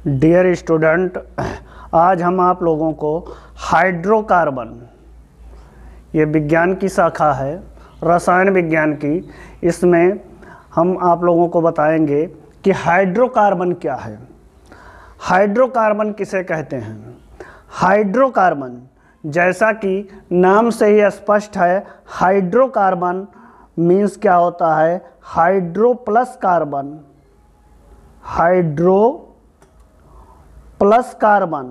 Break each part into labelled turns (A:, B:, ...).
A: Dear student, आज हम आप लोगों को हाइड्रोकार्बन, ये विज्ञान की शाखा है रसायन विज्ञान की, इसमें हम आप लोगों को बताएंगे कि हाइड्रोकार्बन क्या है। हाइड्रोकार्बन किसे कहते हैं? हाइड्रोकार्बन जैसा कि नाम से ही स्पष्ट है, हाइड्रोकार्बन मीन्स क्या होता है? Hydro plus carbon. Hydro plus carbon,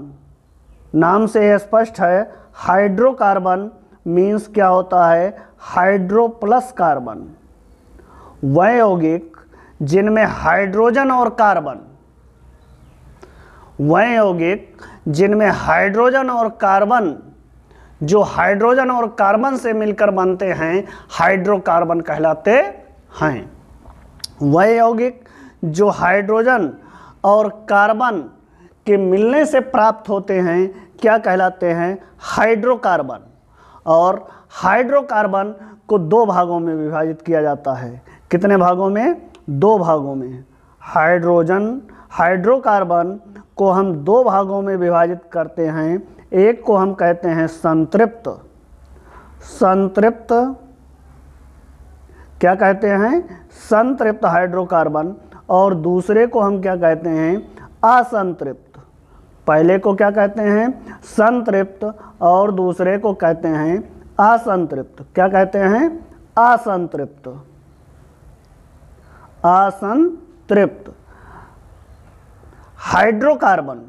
A: नाम से यह स्पष्ट है, हाइड्रोकार्बन मीन्स क्या होता है? Hydro plus carbon. वह यौगिक जिनमें हाइड्रोजन और कार्बन, वह यौगिक जिनमें हाइड्रोजन और कार्बन, जो हाइड्रोजन और कार्बन से मिलकर बनते हैं, हाइड्रोकार्बन कहलाते हैं। वह यौगिक जो हाइड्रोजन और कार्बन के मिलने से प्राप्त होते हैं, क्या कहलाते हैं? हाइड्रोकार्बन। और हाइड्रोकार्बन को दो भागों में विभाजित किया जाता है। कितने भागों में? दो भागों में। हाइड्रोकार्बन को हम दो भागों में विभाजित करते हैं। एक को हम कहते हैं संतृप्त, क्या कहते हैं? संतृप्त हाइड्रोकार्बन। और दूसरे को हम क्या कहते हैं? असंतृप्त। पहले को क्या कहते हैं? संतृप्त, और दूसरे को कहते हैं असंतृप्त। क्या कहते हैं? असंतृप्त। असंतृप्त हाइड्रोकार्बन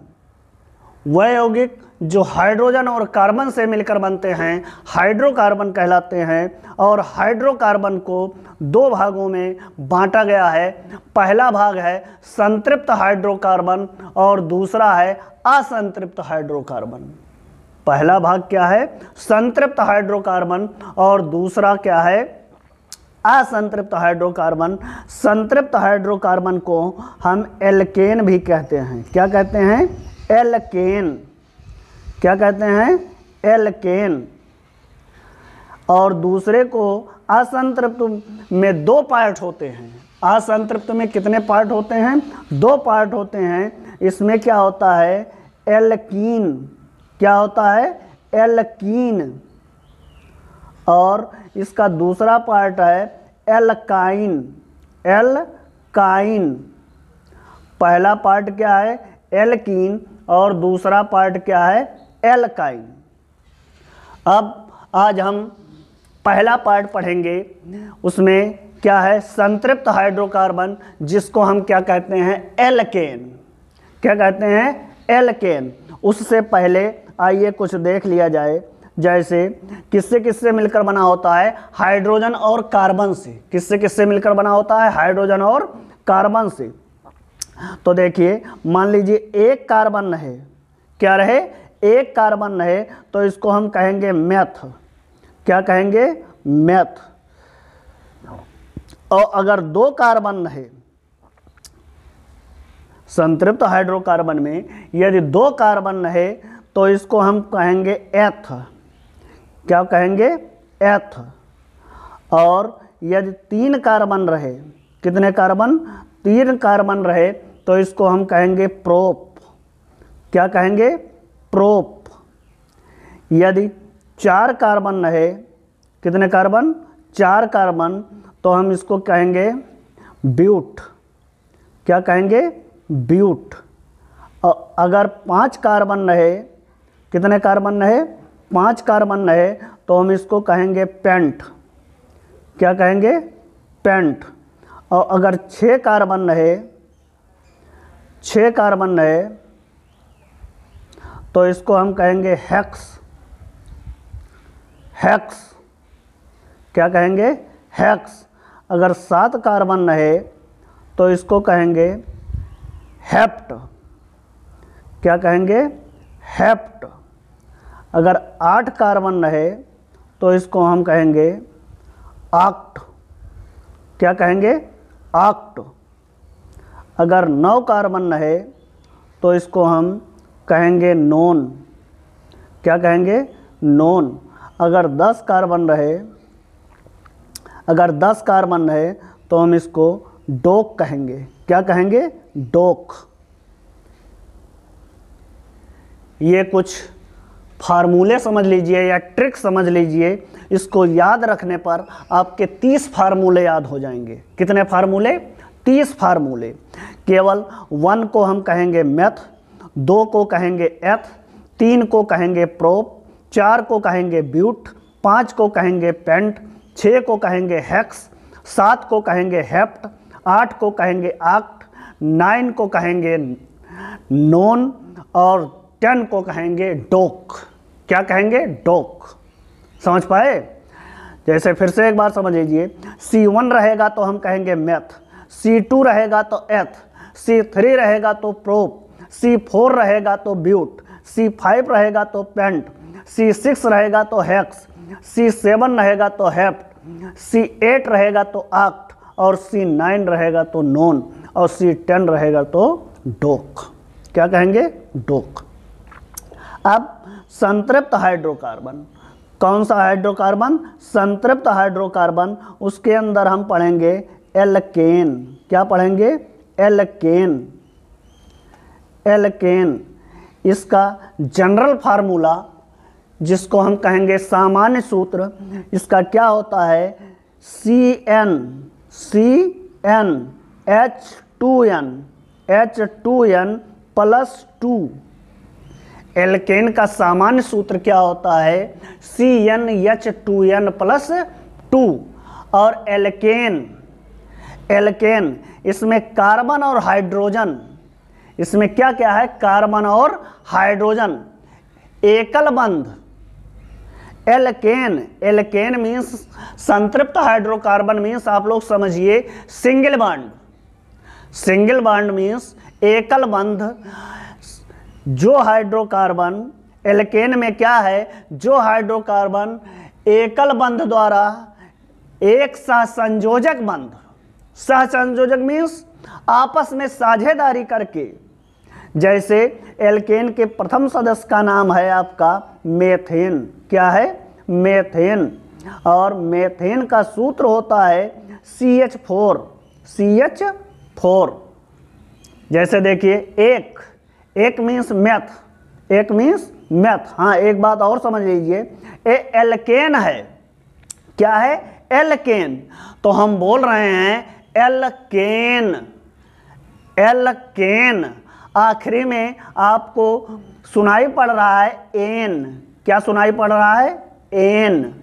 A: वह यौगिक जो हाइड्रोजन और कार्बन से मिलकर बनते हैं, हाइड्रोकार्बन कहलाते हैं। और हाइड्रोकार्बन को दो भागों में बांटा गया है। पहला भाग है संतृप्त हाइड्रोकार्बन और दूसरा है असंतृप्त हाइड्रोकार्बन। पहला भाग क्या है? संतृप्त हाइड्रोकार्बन, और दूसरा क्या है? असंतृप्त हाइड्रोकार्बन। संतृप्त हाइड्रोकार्बन को हम एल्केन भी कहते हैं। क्या कहते हैं? एल्केन। क्या कहते हैं? एल्केन। और दूसरे को असंतृप्त में दो पार्ट होते हैं। असंतृप्त में कितने पार्ट होते हैं? दो पार्ट होते हैं। इसमें क्या होता है? एल्कीन। क्या होता है? एल्कीन। और इसका दूसरा पार्ट है एल्काइन। एल्काइन। पहला पार्ट क्या है? एल्कीन, और दूसरा पार्ट क्या है? एल्काइन। अब आज हम पहला पार्ट पढ़ेंगे। उसमें क्या है? संतृप्त हाइड्रोकार्बन, जिसको हम क्या कहते हैं? एल्केन। क्या कहते हैं? एल्केन। उससे पहले आइए कुछ देख लिया जाए। जैसे किससे किससे मिलकर बना होता है? हाइड्रोजन और कार्बन से। किससे किससे मिलकर बना होता है? हाइड्रोजन और कार्बन से। तो देखिए, मान लीजिए एक कार्बन रहे, क्या रहे? एक कार्बन रहे, तो इसको हम कहेंगे मेथ। क्या कहेंगे? मेथ। और अगर दो कार्बन रहे, संतृप्त हाइड्रोकार्बन में यदि दो कार्बन रहे, तो इसको हम कहेंगे एथ। क्या कहेंगे? एथ। और यदि तीन कार्बन रहे, कितने कार्बन? तीन कार्बन रहे, तो इसको हम कहेंगे प्रोप। क्या कहेंगे? प्रोप। यदि चार कार्बन रहे, कितने कार्बन? चार कार्बन, तो हम इसको कहेंगे ब्यूट। क्या कहेंगे? ब्यूट। और अगर पांच कार्बन रहे, कितने कार्बन रहे? पांच कार्बन रहे, तो हम इसको कहेंगे पेंट। क्या कहेंगे? पेंट। और अगर छः कार्बन रहे, छः कार्बन रहे, तो इसको हम कहेंगे हेक्स। हेक्स। क्या कहेंगे? हेक्स। अगर सात कार्बन रहे, तो इसको कहेंगे हेप्ट। क्या कहेंगे? हेप्ट। अगर आठ कार्बन रहे, तो इसको हम कहेंगे ऑक्ट। क्या कहेंगे? ऑक्ट। अगर नौ कार्बन रहे, तो इसको हम कहेंगे नोन। क्या कहेंगे? नोन। अगर 10 कार्बन रहे, तो हम इसको डोक कहेंगे। क्या कहेंगे? डोक। ये कुछ फार्मूले समझ लीजिए या ट्रिक समझ लीजिए, इसको याद रखने पर आपके 30 फार्मूले याद हो जाएंगे। कितने फार्मूले? 30 फार्मूले। केवल 1 को हम कहेंगे मेथ, 2 को कहेंगे एथ, 3 को कहेंगे प्रोप, 4 को कहेंगे ब्यूट, 5 को कहेंगे पेंट, 6 को कहेंगे हेक्स, 7 को कहेंगे हेप्ट, 8 को कहेंगे आक्ट, 9 को कहेंगे नोन और 10 को कहेंगे डोक। क्या कहेंगे? डोक। समझ पाए? जैसे फिर से एक बार समझ लीजिए, C1 रहेगा तो हम कहेंगे मेथ, C2 रहेगा तो एथ, C3 रहेगा तो प्रोप, C4 रहेगा तो ब्यूट, C5 रहेगा तो पेंट, C6 रहेगा तो हेक्स, C7 रहेगा तो हेप्ट, C8 रहेगा तो आक्ट और C9 रहेगा तो नोन और C10 रहेगा तो डोक। क्या कहेंगे? डोक। अब संतृप्त हाइड्रोकार्बन, कौन सा हाइड्रोकार्बन? संतृप्त हाइड्रोकार्बन। उसके अंदर हम पढ़ेंगे एल्केन। क्या पढ़ेंगे? एल्केन। एल्केन इसका जनरल फार्मूला, जिसको हम कहेंगे सामान्य सूत्र, इसका क्या होता है? H2N plus 2। एल्केन का सामान्य सूत्र क्या होता है? CnH2n plus 2। और एल्केन इसमें कार्बन और हाइड्रोजन, इसमें क्या क्या है? कार्बन और हाइड्रोजन एकल बंध। एल्केन मीन्स संतृप्त हाइड्रोकार्बन मीन्स आप लोग समझिए single bond. Single bond means एकल बंध। जो हाइड्रोकार्बन एल्केन में क्या है? जो हाइड्रोकार्बन एकल बंध द्वारा एक सहसंयोजक बंध, सहसंयोजक मीन्स आपस में साझेदारी करके, जैसे एल्केन के प्रथम सदस्य का नाम है आपका मेथेन। क्या है? मेथेन। और मेथेन का सूत्र होता है CH4। जैसे देखिए एक मीन्स मैथ, एक मीन्स मैथ। हाँ, एक बात और समझ लीजिए, ये एल्केन है। क्या है? एल्केन। तो हम बोल रहे हैं एल्केन। एल्केन। आखिरी में आपको सुनाई पड़ रहा है एन। क्या सुनाई पड़ रहा है? एन।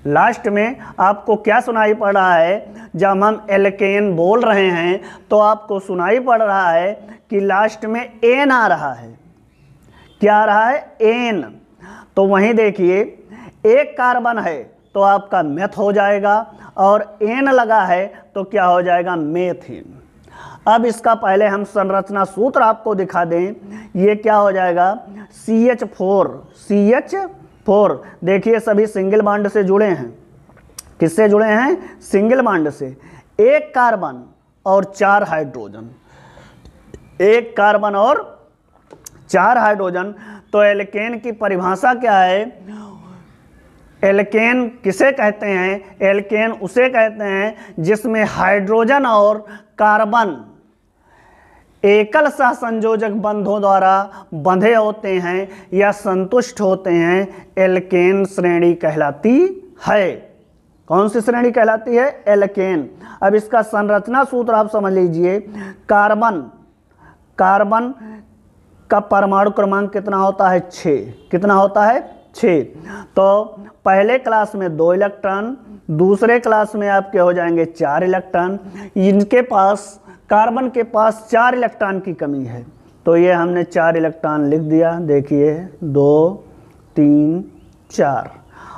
A: लास्ट में आपको क्या सुनाई पड़ रहा है? जब हम एल्केन बोल रहे हैं तो आपको सुनाई पड़ रहा है कि लास्ट में एन आ रहा है। क्या आ रहा है? एन। तो वहीं देखिए, एक कार्बन है तो आपका मेथ हो जाएगा और एन लगा है तो क्या हो जाएगा? मेथेन। अब इसका पहले हम संरचना सूत्र आपको दिखा दें। ये क्या हो जाएगा? CH4। देखिए सभी सिंगल बॉन्ड से जुड़े हैं। किससे जुड़े हैं? सिंगल बॉन्ड से। एक कार्बन और 4 हाइड्रोजन। एक कार्बन और 4 हाइड्रोजन। तो एल्केन की परिभाषा क्या है? एल्केन किसे कहते हैं? एल्केन उसे कहते हैं जिसमें हाइड्रोजन और कार्बन एकल सहसंयोजक बंधों द्वारा बंधे होते हैं या संतुष्ट होते हैं। एल्केन श्रेणी कहलाती है। कौन सी श्रेणी कहलाती है? एल्केन। अब इसका संरचना सूत्र आप समझ लीजिए। कार्बन का परमाणु क्रमांक कितना होता है? 6। कितना होता है? 6। तो पहले क्लास में 2 इलेक्ट्रॉन, दूसरे क्लास में आपके हो जाएंगे 4 इलेक्ट्रॉन। इनके पास, कार्बन के पास 4 इलेक्ट्रॉन की कमी है, तो ये हमने 4 इलेक्ट्रॉन लिख दिया। देखिए 2 3 4।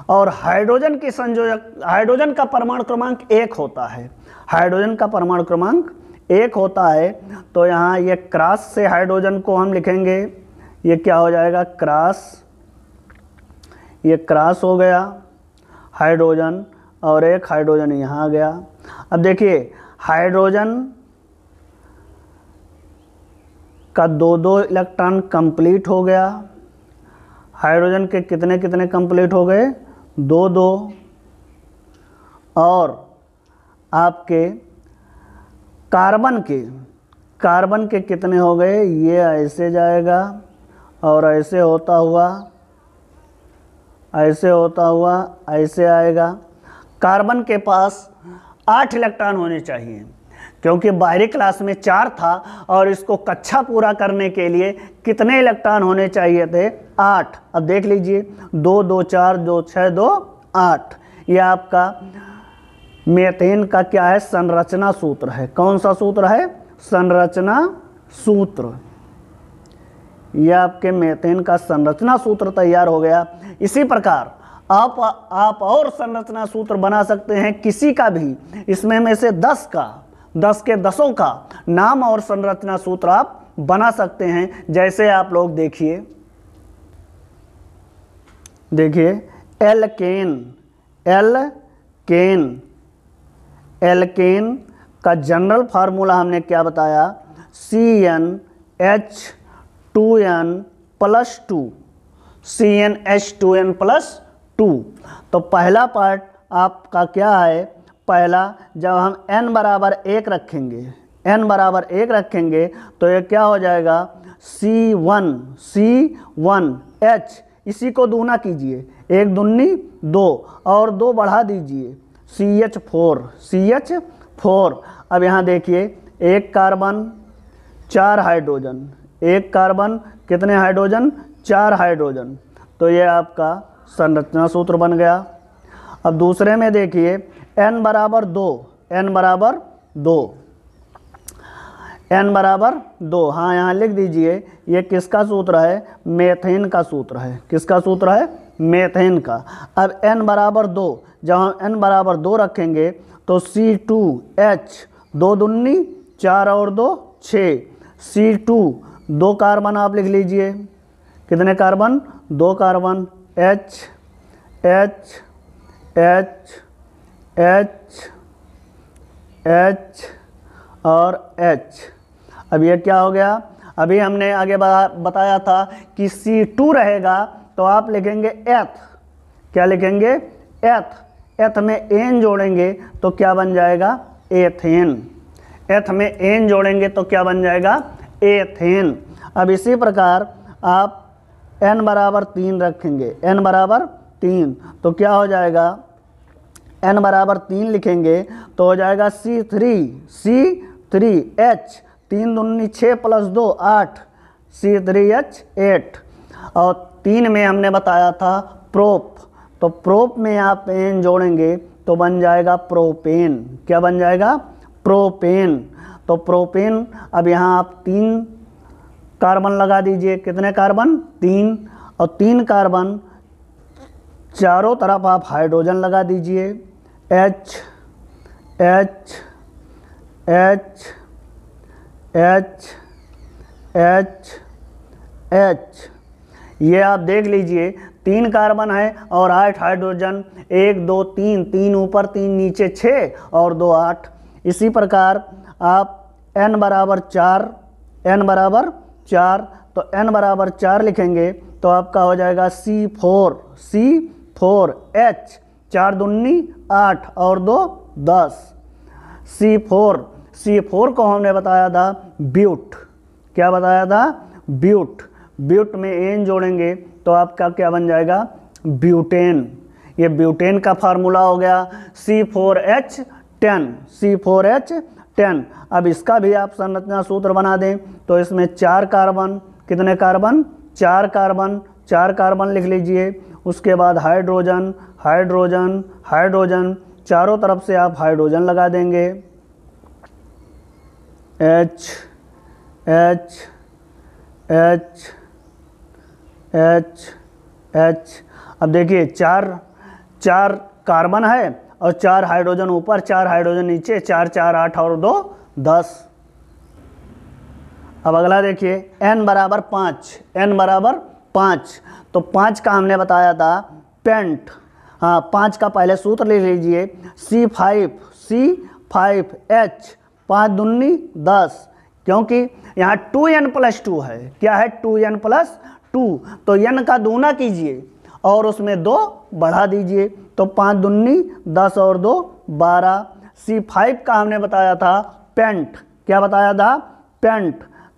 A: और हाइड्रोजन की संयोजक, हाइड्रोजन का परमाणु क्रमांक 1 होता है। हाइड्रोजन का परमाणु क्रमांक 1 होता है। तो यहाँ ये क्रॉस से हाइड्रोजन को हम लिखेंगे। ये क्या हो जाएगा? क्रॉस। ये क्रॉस हो गया हाइड्रोजन और एक हाइड्रोजन यहाँ आ गया। अब देखिए हाइड्रोजन का 2 इलेक्ट्रॉन कंप्लीट हो गया। हाइड्रोजन के कितने कितने कंप्लीट हो गए? 2 और आपके कार्बन के कितने हो गए? ये ऐसे जाएगा और ऐसे होता हुआ ऐसे आएगा। कार्बन के पास 8 इलेक्ट्रॉन होने चाहिए, क्योंकि बाहरी क्लास में 4 था और इसको कक्षा पूरा करने के लिए कितने इलेक्ट्रॉन होने चाहिए थे? 8। अब देख लीजिए, 2 2 4 2 6 2 8। यह आपका मीथेन का क्या है? संरचना सूत्र है। कौन सा सूत्र है? संरचना सूत्र। यह आपके मीथेन का संरचना सूत्र तैयार हो गया। इसी प्रकार आप और संरचना सूत्र बना सकते हैं किसी का भी। इसमें में से 10 के 10 का नाम और संरचना सूत्र आप बना सकते हैं। जैसे आप लोग देखिए एल्केन का जनरल फार्मूला हमने क्या बताया? CnH2n+2। CnH2n+2। तो पहला पार्ट आपका क्या है? पहला, जब हम n बराबर 1 रखेंगे तो ये क्या हो जाएगा? C1H, इसी को दूना कीजिए, 1 दूनी 2 और 2 बढ़ा दीजिए, CH4। अब यहाँ देखिए, 1 कार्बन 4 हाइड्रोजन, 1 कार्बन कितने हाइड्रोजन? 4 हाइड्रोजन। तो ये आपका संरचना सूत्र बन गया। अब दूसरे में देखिए, n बराबर 2। हाँ, यहाँ लिख दीजिए, ये किसका सूत्र है? मीथेन का सूत्र है। किसका सूत्र है? मीथेन का। अब n बराबर 2, जब हम n बराबर 2 रखेंगे तो C2H, 2 दूनी 4 और 2 6, C2, 2 कार्बन आप लिख लीजिए, कितने कार्बन? 2 कार्बन, H और H। अब ये क्या हो गया? अभी हमने आगे बताया था कि C2 रहेगा तो आप लिखेंगे एथ। क्या लिखेंगे? एथ में एन जोड़ेंगे तो क्या बन जाएगा? एथेन। एथ में एन जोड़ेंगे तो क्या बन जाएगा? एथेन। अब इसी प्रकार आप n बराबर 3 रखेंगे, n बराबर 3 तो क्या हो जाएगा? n बराबर 3 लिखेंगे तो हो जाएगा C3H, 3 दूनी 6 + 2 8, C3H 8। और 3 में हमने बताया था प्रोप, तो प्रोप में आप एन जोड़ेंगे तो बन जाएगा प्रोपेन। क्या बन जाएगा? प्रोपेन। तो प्रोपेन, अब यहाँ आप 3 कार्बन लगा दीजिए, कितने कार्बन? 3। और 3 कार्बन चारों तरफ आप हाइड्रोजन लगा दीजिए, H। ये आप देख लीजिए, 3 कार्बन है और 8 हाइड्रोजन, 1 2 3 ऊपर 3 नीचे 6 और 2 8। इसी प्रकार आप n बराबर 4 तो n बराबर 4 लिखेंगे तो आपका हो जाएगा C4H, 4 दूनी 8 और 2 10, C4 को हमने बताया था ब्यूट। क्या बताया था? ब्यूट में एन जोड़ेंगे तो आपका क्या बन जाएगा? ब्यूटेन। ये ब्यूटेन का फार्मूला हो गया C4H10। अब इसका भी आप संरचना सूत्र बना दें तो इसमें 4 कार्बन, कितने कार्बन? 4 कार्बन लिख लीजिए। उसके बाद हाइड्रोजन, चारों तरफ से आप हाइड्रोजन लगा देंगे, H। अब देखिए, 4 कार्बन है और 4 हाइड्रोजन ऊपर, 4 हाइड्रोजन नीचे, 4 4 8 और 2 10। अब अगला देखिए, n बराबर 5। तो 5 का हमने बताया था पेंट। हाँ, 5 का पहले सूत्र ले लीजिए, C5H, 5 दूनी 10, क्योंकि यहाँ 2n+2 है। क्या है? 2n+2। तो n का दूना कीजिए और उसमें 2 बढ़ा दीजिए, तो 5 दूनी 10 और 2 12। C5 का हमने बताया था पेंट। क्या बताया था? पेंट।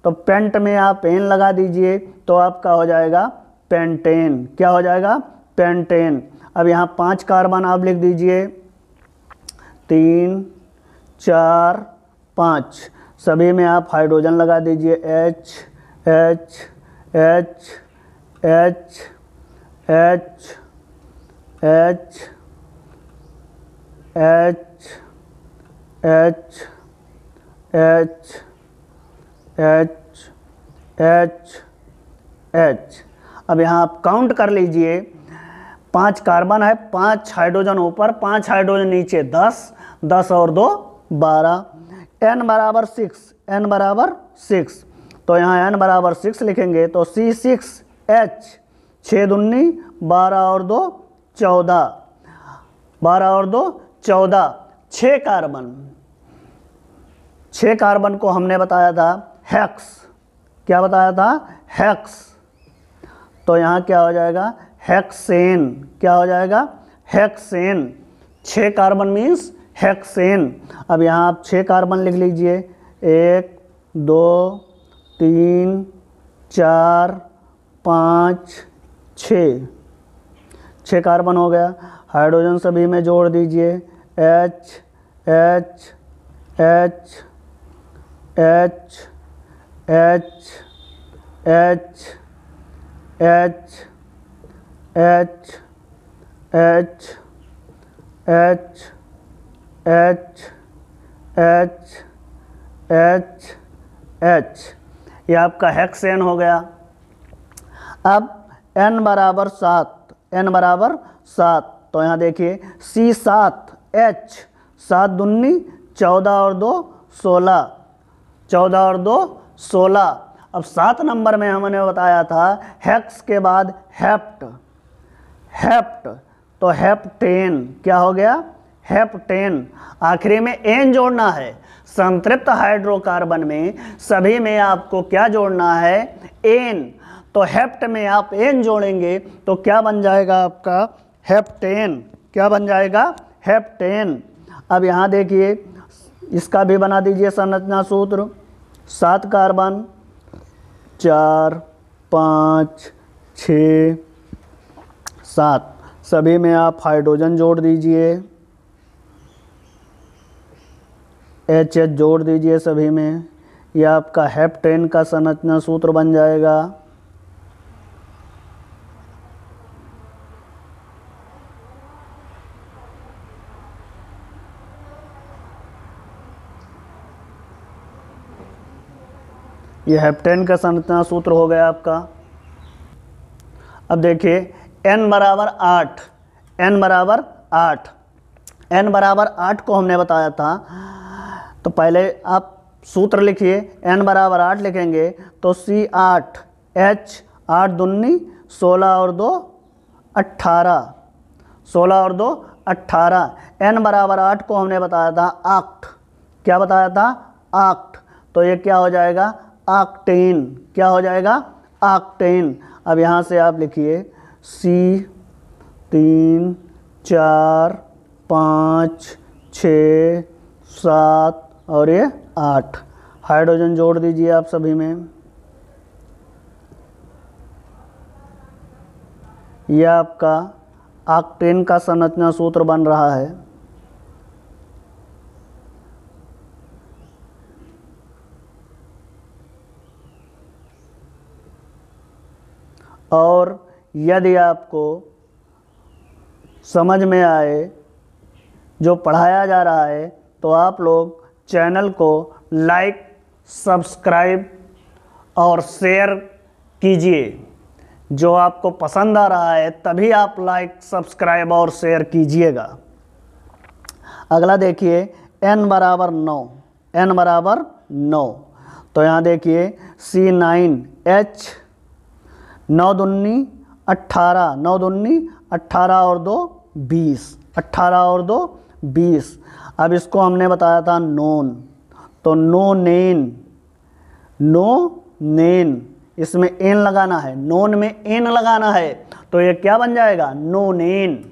A: तो पेंट में आप एन लगा दीजिए तो आपका हो जाएगा पेंटेन। क्या हो जाएगा? पेंटेन। अब यहाँ 5 कार्बन आप लिख दीजिए, 3 4 5, सभी में आप हाइड्रोजन लगा दीजिए, H H H H H H H H H H H H। अब यहाँ आप काउंट कर लीजिए, 5 कार्बन है, 5 हाइड्रोजन ऊपर, 5 हाइड्रोजन नीचे, 10 10 और 2 12। n बराबर 6, n बराबर 6, तो यहाँ n बराबर 6 लिखेंगे तो C6H, 6 दूनी 12 और 2 14, 12 और 2 14, 6 कार्बन। 6 कार्बन को हमने बताया था हेक्स। क्या बताया था? हेक्स। तो यहाँ क्या हो जाएगा? हेक्सेन। क्या हो जाएगा? हेक्सेन। 6 carbon means hexane. अब यहाँ आप 6 कार्बन लिख लीजिए, 1 2 3 4 5 6, 6 कार्बन हो गया। हाइड्रोजन सभी में जोड़ दीजिए, H H H H H H H H H H H H H H, ये आपका हेक्सेन हो गया। अब n बराबर 7, n बराबर 7, तो यहाँ देखिए C7H, 7 दूनी 14 और 2 16, 14 और 2 16। अब 7 नंबर में हमने बताया था हेक्स के बाद हेप्ट, हेप्ट, तो हेप्टेन। क्या हो गया? हेप्टेन। आखिरी में एन जोड़ना है। संतृप्त हाइड्रोकार्बन में सभी में आपको क्या जोड़ना है? एन। तो हेप्ट में आप एन जोड़ेंगे तो क्या बन जाएगा आपका? हेप्टेन। क्या बन जाएगा? हेप्टेन। अब यहाँ देखिए, इसका भी बना दीजिए संरचना सूत्र। 7 कार्बन, 4 5 6 7, सभी में आप हाइड्रोजन जोड़ दीजिए, H H जोड़ दीजिए सभी में। यह आपका हेप्टेन का संरचना सूत्र बन जाएगा। यह हेप्टेन का संरचना सूत्र हो गया आपका। अब देखिए n बराबर 8, n बराबर 8, n बराबर 8 को हमने बताया था, तो पहले आप सूत्र लिखिए। n बराबर 8 लिखेंगे तो C8H, 8 दूनी 16 और 2 18, 16 और 2 18। n बराबर 8 को हमने बताया था आक्ट। क्या बताया था? आक्ट। तो ये क्या हो जाएगा? आक्टेन। क्या हो जाएगा? आक्टेन। अब यहाँ से आप लिखिए C3 4 5 6 7 और ये 8, हाइड्रोजन जोड़ दीजिए आप सभी में। यह आपका आक्टेन का संरचना सूत्र बन रहा है। और यदि आपको समझ में आए जो पढ़ाया जा रहा है तो आप लोग चैनल को लाइक, सब्सक्राइब और शेयर कीजिए। जो आपको पसंद आ रहा है तभी आप लाइक, सब्सक्राइब और शेयर कीजिएगा। अगला देखिए n बराबर 9, n बराबर 9, तो यहाँ देखिए C9H, 9 दूनी 18, 9 दूनी 18 और 2 20, 18 और 2 20। अब इसको हमने बताया था नोन, तो नो नेन, नो नेन, इसमें एन लगाना है, नोन में एन लगाना है, तो ये क्या बन जाएगा? नो नेन,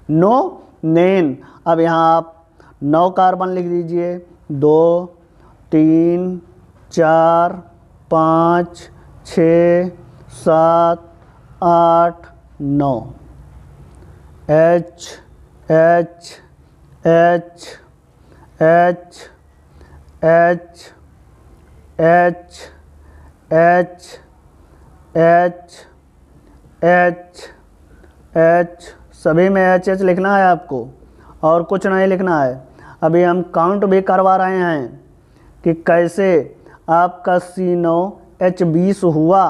A: नो नेन। अब यहाँ आप 9 कार्बन लिख दीजिए, 2 3 4 5 6 7 8 9 H H H H H H H H H H सभी में एच एच लिखना है आपको और कुछ नहीं लिखना है। अभी हम काउंट भी करवा रहे हैं कि कैसे आपका C9 H20 हुआ,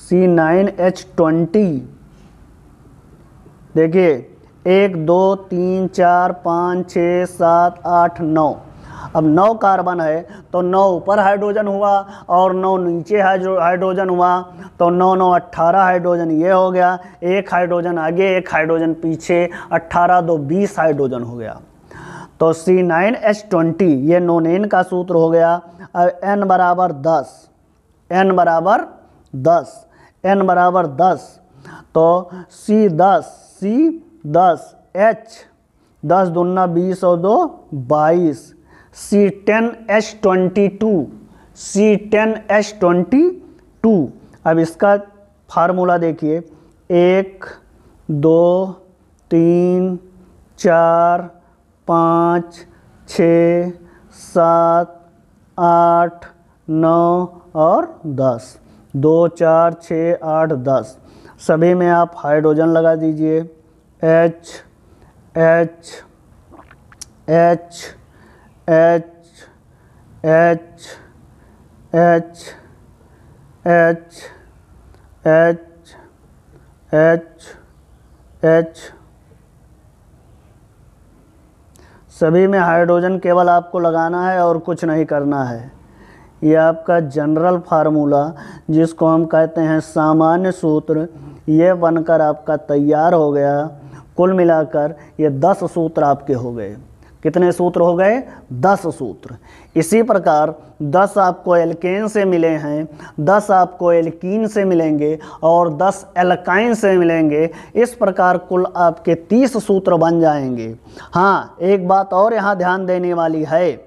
A: C9 H20। देखिए 1 2 3 4 5 6 7 8 9। अब 9 कार्बन है तो 9 ऊपर हाइड्रोजन हुआ और 9 नीचे हाइड्रोजन हुआ, तो 9 9 18 हाइड्रोजन ये हो गया। एक हाइड्रोजन आगे एक हाइड्रोजन पीछे, 18 2 20 हाइड्रोजन हो गया। तो C9H20 ये नोनेन का सूत्र हो गया। अब N बराबर 10, N बराबर 10, N बराबर 10, तो C10 H 10 दूना 20 और 2 22, C10H22, C10H22। अब इसका फार्मूला देखिए 1 2 3 4 5 6 7 8 9 और 10, 2 4 6 8 10। सभी में आप हाइड्रोजन लगा दीजिए। H H H H H H H H H H। सभी में हाइड्रोजन केवल आपको लगाना है और कुछ नहीं करना है। ये आपका जनरल फार्मूला जिसको हम कहते हैं सामान्य सूत्र, ये बनकर आपका तैयार हो गया। कुल मिलाकर ये 10 सूत्र आपके हो गए। कितने सूत्र हो गए? 10 सूत्र। इसी प्रकार 10 आपको एल्केन से मिले हैं, 10 आपको एल्कीन से मिलेंगे और 10 एल्काइन से मिलेंगे। इस प्रकार कुल आपके 30 सूत्र बन जाएंगे। हाँ, एक बात और यहाँ ध्यान देने वाली है।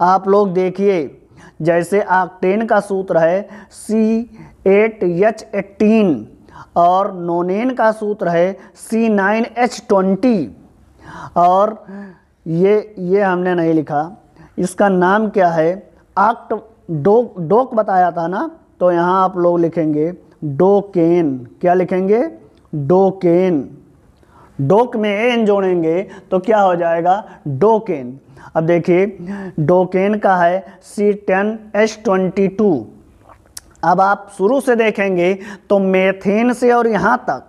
A: आप लोग देखिए, जैसे ऑक्टेन का सूत्र है C8H18 और नोनेन का सूत्र है C9H20, और ये हमने नहीं लिखा, इसका नाम क्या है? डोक बताया था ना, तो यहाँ आप लोग लिखेंगे डोकेन। क्या लिखेंगे? डोकेन। डोक में एन जोड़ेंगे तो क्या हो जाएगा? डोकेन। अब देखिए डोकेन का है C10H22। अब आप शुरू से देखेंगे तो मेथेन से और यहाँ तक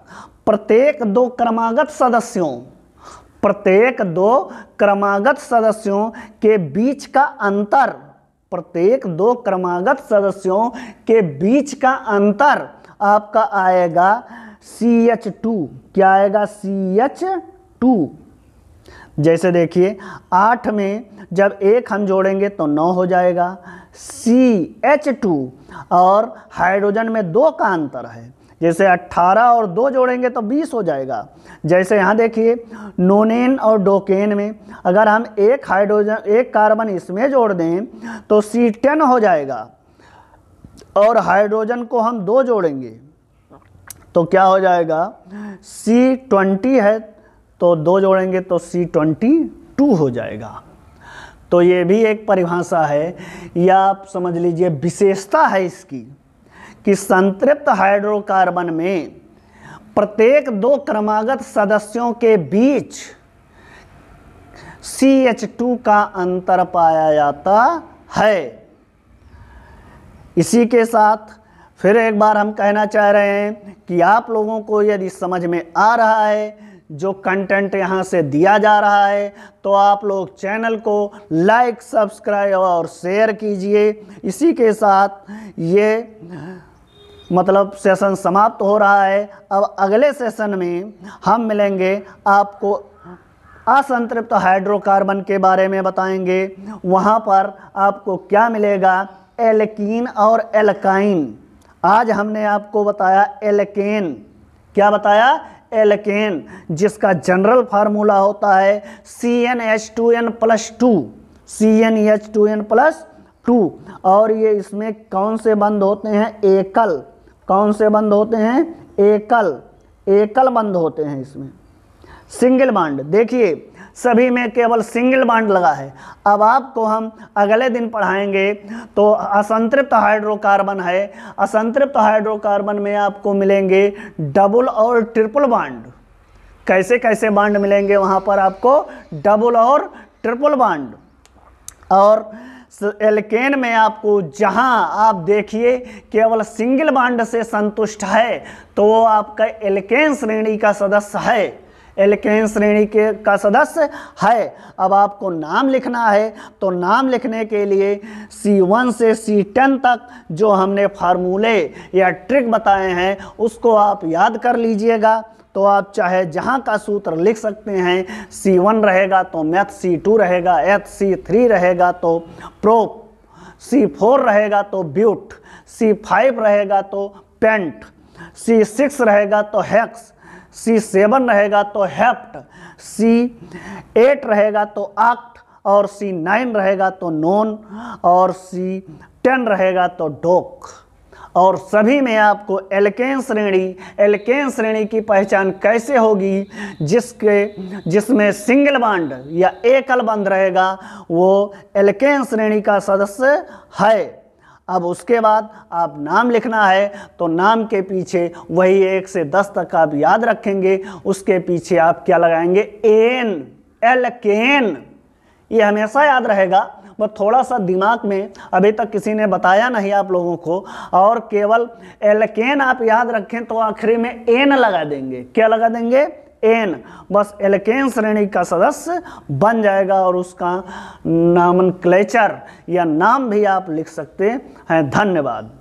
A: प्रत्येक 2 क्रमागत सदस्यों के बीच का अंतर, प्रत्येक 2 क्रमागत सदस्यों के बीच का अंतर आपका आएगा CH2। क्या आएगा? CH2। जैसे देखिए 8 में जब 1 हम जोड़ेंगे तो 9 हो जाएगा CH2, और हाइड्रोजन में 2 का अंतर है। जैसे 18 और 2 जोड़ेंगे तो 20 हो जाएगा। जैसे यहाँ देखिए नोनेन और डोकेन में अगर हम एक कार्बन इसमें जोड़ दें तो C10 हो जाएगा, और हाइड्रोजन को हम 2 जोड़ेंगे तो क्या हो जाएगा? C20 है तो 2 जोड़ेंगे तो C22 हो जाएगा। तो ये भी एक परिभाषा है, या आप समझ लीजिए विशेषता है इसकी, कि संतृप्त हाइड्रोकार्बन में प्रत्येक 2 क्रमागत सदस्यों के बीच CH2 का अंतर पाया जाता है। इसी के साथ फिर एक बार हम कहना चाह रहे हैं कि आप लोगों को यदि समझ में आ रहा है जो कंटेंट यहाँ से दिया जा रहा है, तो आप लोग चैनल को लाइक, सब्सक्राइब और शेयर कीजिए। इसी के साथ ये मतलब सेशन समाप्त हो रहा है। अब अगले सेशन में हम मिलेंगे, आपको असंतृप्त हाइड्रोकार्बन के बारे में बताएंगे। वहाँ पर आपको क्या मिलेगा? एल्कीन और एल्काइन। आज हमने आपको बताया एल्केन। क्या बताया? एल्केन, जिसका जनरल फार्मूला होता है CnH2n+2, CnH2n+2। 2। और ये इसमें कौन से बंध होते हैं? एकल। कौन से बंध होते हैं? एकल बंध होते हैं इसमें। सिंगल बॉन्ड, देखिए सभी में केवल सिंगल बॉन्ड लगा है। अब आपको हम अगले दिन पढ़ाएंगे तो असंतृप्त हाइड्रोकार्बन है। असंतृप्त हाइड्रोकार्बन में आपको मिलेंगे डबल और ट्रिपल बॉन्ड। कैसे कैसे बॉन्ड मिलेंगे वहाँ पर आपको? डबल और ट्रिपल बॉन्ड। और एल्केन में आपको जहां आप देखिए केवल सिंगल बॉन्ड से संतुष्ट है तो वो आपका एल्केन श्रेणी का सदस्य है, एल्केन श्रेणी के का सदस्य है। अब आपको नाम लिखना है तो नाम लिखने के लिए C1 से C10 तक जो हमने फार्मूले या ट्रिक बताए हैं उसको आप याद कर लीजिएगा। तो आप चाहे जहाँ का सूत्र लिख सकते हैं। C1 रहेगा तो मैथ, C2 रहेगा एथ, C3 रहेगा तो प्रोप, C4 रहेगा तो ब्यूट, C5 रहेगा तो पेंट, C6 रहेगा तो हेक्स, C7 रहेगा तो हेप्ट, C8 रहेगा तो ऑक्ट और C9 रहेगा तो नोन और C10 रहेगा तो डोक। और सभी में आपको एल्केन श्रेणी की पहचान कैसे होगी? जिसमें सिंगल बॉन्ड या एकल बंध रहेगा वो एल्केन श्रेणी का सदस्य है। अब उसके बाद आप नाम लिखना है तो नाम के पीछे वही 1 से 10 तक आप याद रखेंगे। उसके पीछे आप क्या लगाएंगे? Ane, alkane. ये हमेशा याद रहेगा, बस थोड़ा सा दिमाग में अभी तक किसी ने बताया नहीं आप लोगों को। और केवल एल्केन आप याद रखें तो आखिरी में एन लगा देंगे। क्या लगा देंगे? एन। बस एल्केन श्रेणी का सदस्य बन जाएगा और उसका नामनक्लेचर या नाम भी आप लिख सकते हैं। धन्यवाद।